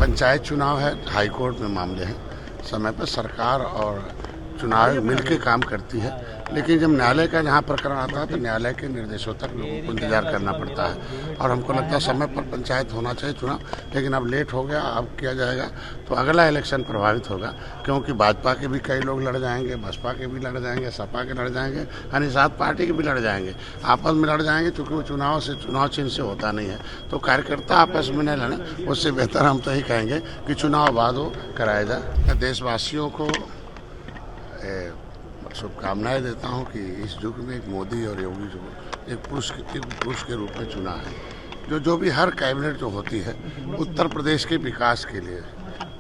पंचायत चुनाव है, high court में मामले हैं। समय पर सरकार और चुनाव मिलकर काम करती है, लेकिन जब न्यायालय का जहाँ प्रकरण आता है तो न्यायालय के निर्देशों तक लोगों को इंतजार करना पड़ता है। और हमको लगता है समय पर पंचायत होना चाहिए चुनाव, लेकिन अब लेट हो गया। अब किया जाएगा तो अगला इलेक्शन प्रभावित होगा, क्योंकि भाजपा के भी कई लोग लड़ जाएंगे, बसपा के भी लड़ जाएंगे, सपा के लड़ जाएंगे, यानी 7 पार्टी के भी लड़ जाएंगे, आपस में लड़ जाएंगे। चूँकि वो चुनाव चिन्ह से होता नहीं है, तो कार्यकर्ता आपस में नहीं लड़े। उससे बेहतर हम तो यही कहेंगे कि चुनाव बाद वो कराया जाए। देशवासियों को शुभकामनाएं देता हूं कि इस युग में एक मोदी और योगी जो एक पुरुष के रूप में चुना है, जो भी हर कैबिनेट जो होती है उत्तर प्रदेश के विकास के लिए,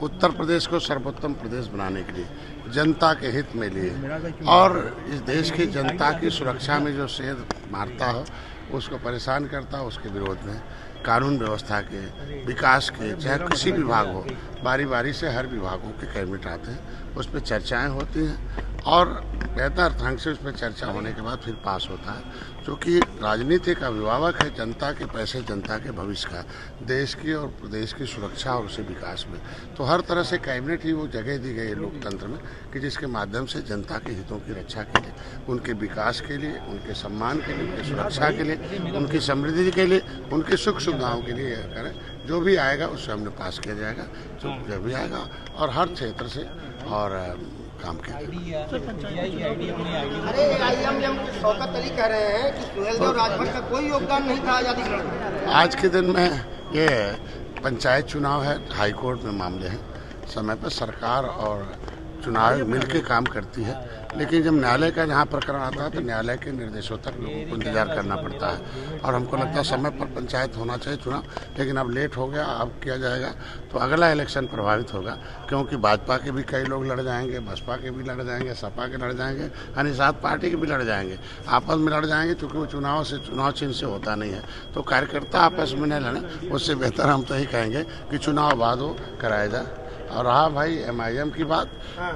उत्तर प्रदेश को सर्वोत्तम प्रदेश बनाने के लिए, जनता के हित में लिए और इस देश की जनता की सुरक्षा में जो सेंध मारता हो, उसको परेशान करता हो, उसके विरोध में कानून व्यवस्था के विकास के, चाहे किसी विभाग हो, बारी बारी से हर विभागों के कैबिनेट आते हैं, उस पर चर्चाएं होती हैं और बेहतर ढंग से उस पर चर्चा होने के बाद फिर पास होता है। क्योंकि राजनीति का अभिभावक है जनता के पैसे, जनता के भविष्य का, देश की और प्रदेश की सुरक्षा और उसे विकास में। तो हर तरह से कैबिनेट ही वो जगह दी गई है लोकतंत्र में कि जिसके माध्यम से जनता के हितों की रक्षा के लिए, उनके विकास के लिए, उनके सम्मान के लिए, उनकी सुरक्षा के लिए, उनकी समृद्धि के लिए, उनकी सुख सुविधाओं के लिए करें। जो भी आएगा उससे हमने पास किया जाएगा, जो भी आएगा, और हर क्षेत्र से और काम किया। अरे आईएमएम के शौकत अली कह रहे हैं कि सुहेलदेव राजभर का कोई योगदान नहीं था आजादी में। आज के दिन में ये पंचायत चुनाव है, हाई कोर्ट में मामले हैं। समय पर सरकार और चुनाव मिलकर काम करती है, लेकिन जब न्यायालय का जहाँ प्रकरण आता है तो न्यायालय के निर्देशों तक लोगों को इंतजार करना पड़ता है। और हमको लगता है समय पर पंचायत होना चाहिए चुनाव, लेकिन अब लेट हो गया। अब किया जाएगा तो अगला इलेक्शन प्रभावित होगा, क्योंकि भाजपा के भी कई लोग लड़ जाएंगे, बसपा के भी लड़ जाएंगे, सपा के लड़ जाएंगे, यानी 7 पार्टी के भी लड़ जाएंगे, आपस में लड़ जाएंगे। चूँकि वो चुनाव चिन्ह से होता नहीं है, तो कार्यकर्ता आपस में नहीं लड़े। उससे बेहतर हम तो यही कहेंगे कि चुनाव बाद वो कराया जाए। और रहा भाई एमआईएम की बात,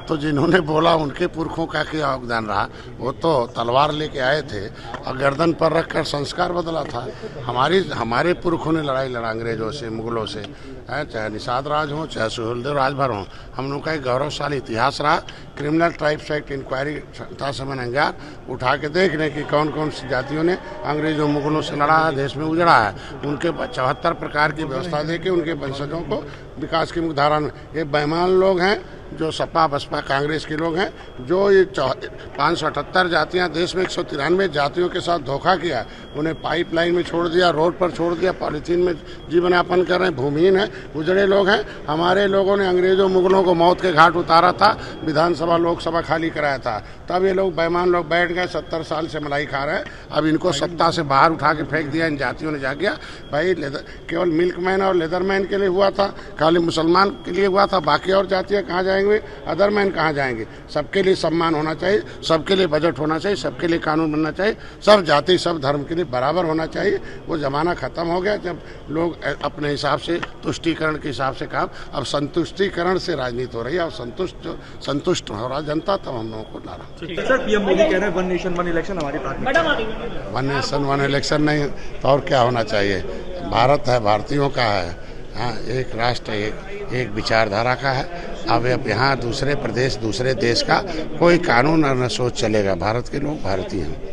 तो जिन्होंने बोला उनके पुरखों का क्या योगदान रहा। वो तो तलवार लेके आए थे और गर्दन पर रखकर संस्कार बदला था। हमारे पुरखों ने लड़ाई लड़ा अंग्रेजों से, मुगलों से, चाहे निषाद राज हो, चाहे सुहेलदेव राजभर हो। हम लोग का एक गौरवशाली इतिहास रहा। क्रिमिनल ट्राइब्स एक्ट इंक्वायरी था समय अंगार उठा के देख रहे कि कौन कौन सी जातियों ने अंग्रेजों मुगलों से लड़ा है, देश में उजड़ा है। उनके 74 प्रकार की व्यवस्था दे के उनके वंशजों को विकास की मुख्य धारा में, ये बेईमान लोग हैं जो सपा बसपा कांग्रेस के लोग हैं, जो ये 578 जातियां, देश में 193 जातियों के साथ धोखा किया, उन्हें पाइपलाइन में छोड़ दिया, रोड पर छोड़ दिया, पॉलीथीन में जीवन यापन कर रहे हैं, भूमिहीन है, उजड़े लोग हैं। हमारे लोगों ने अंग्रेजों मुगलों को मौत के घाट उतारा था, विधानसभा लोकसभा खाली कराया था, तब ये लोग बेईमान लोग बैठ गए, 70 साल से मलाई खा रहे हैं। अब इनको सत्ता से बाहर उठा के फेंक दिया, इन जातियों ने जाग गया। भाई केवल मिल्कमैन और लेदरमैन के लिए हुआ था, खाली मुसलमान के लिए हुआ था, बाकी और जातियाँ कहाँ जाएंगे, अदरमैन कहाँ जाएंगे। सबके लिए सम्मान होना चाहिए, सबके लिए बजट होना चाहिए, सबके लिए कानून बनना चाहिए, सब जाति सब धर्म के लिए बराबर होना चाहिए। वो जमाना खत्म हो गया जब लोग अपने हिसाब से तुष्टीकरण के हिसाब से काम, अब संतुष्टीकरण से राजनीति हो रही है और संतुष्ट हो रहा जनता, तब हम लोगों को ला रहा। सर पीएम मोदी कह रहे हैं 1 नेशन 1 इलेक्शन हमारी प्राथमिकता है। 1 नेशन 1 इलेक्शन नहीं तो और क्या होना चाहिए। भारत है, भारतीयों का है, हाँ, एक राष्ट्र एक विचारधारा का है। अब यहाँ दूसरे प्रदेश दूसरे देश का कोई कानून और न सोच चलेगा। भारत के लोग भारतीय हैं।